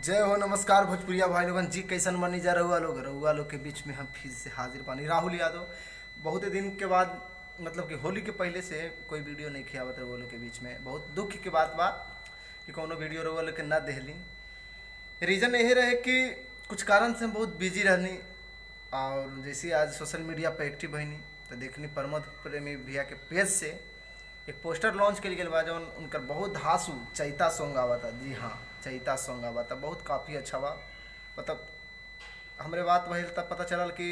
जय हो, नमस्कार भोजपुरिया भाई लोगन जी। कैसन बनी जा रहुआ लोग के बीच में हम फिर से हाजिर पानी राहुल यादव। बहुत दिन के बाद, मतलब कि होली के पहले से कोई वीडियो नहीं किया हुआ था रहुआ लोग के बीच में। बहुत दुख की बात बा कि कोनो वीडियो रहुआ लोग के ना देहली। रीज़न यही रहे कि कुछ कारण से हम बहुत बिजी रहनी, और जैसे आज सोशल मीडिया पर एक्टिव बहनी तो देखनी प्रमोद प्रेमी भैया के पेज से एक पोस्टर लॉन्च करी गई बा, जौन उनकर बहुत धांसू चैता सॉन्ग आवा था। जी हाँ, चैता सॉन्ग आवा था, बहुत काफ़ी अच्छा बा। मतलब हमरे बात वही तब पता चलल कि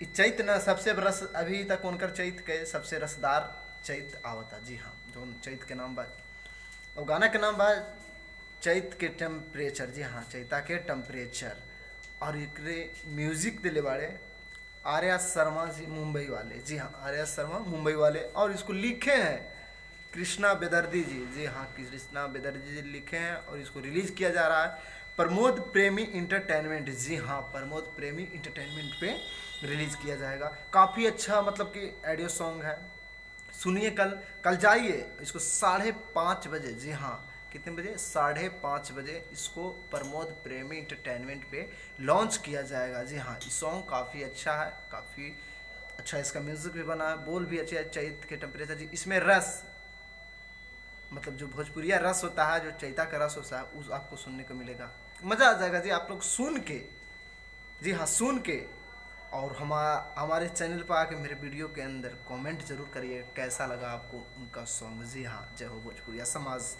इ चैत न सबसे रस, अभी तक उनकर चैत के सबसे रसदार चैत आवता। जी हाँ, जो चैत के नाम बा और गाना के नाम बा चैत के टेम्परेचर। जी हाँ, चैता के टेम्परेचर। और एकरे म्यूजिक दिले बाड़े आर्या शर्मा जी, मुंबई वाले। जी हाँ, आर्या शर्मा मुंबई वाले। और इसको लिखे हैं कृष्णा बेदर्दी जी। जी हाँ, कृष्णा बेदर्दी जी लिखे हैं और इसको रिलीज किया जा रहा है प्रमोद प्रेमी इंटरटेनमेंट। जी हाँ, प्रमोद प्रेमी इंटरटेनमेंट पे रिलीज किया जाएगा। काफ़ी अच्छा, मतलब कि ऑडियो सॉन्ग है। सुनिए, कल कल जाइए इसको 5:30 बजे। जी हाँ, कितने बजे? 5:30 बजे इसको प्रमोद प्रेमी इंटरटेनमेंट पे लॉन्च किया जाएगा। जी हाँ, ये सॉन्ग काफ़ी अच्छा है, काफ़ी अच्छा इसका म्यूज़िक भी बना है, बोल भी अच्छे है। चैत के टेम्परेचर जी, इसमें रस, मतलब जो भोजपुरिया रस होता है, जो चैता का रस होता है, उस आपको सुनने को मिलेगा। मज़ा आ जाएगा जी, आप लोग सुन के। जी हाँ, सुन के। और हमारे चैनल पर आके मेरे वीडियो के अंदर कमेंट जरूर करिए कैसा लगा आपको उनका सॉन्ग। जी हाँ, जय हो भोजपुरिया समाज।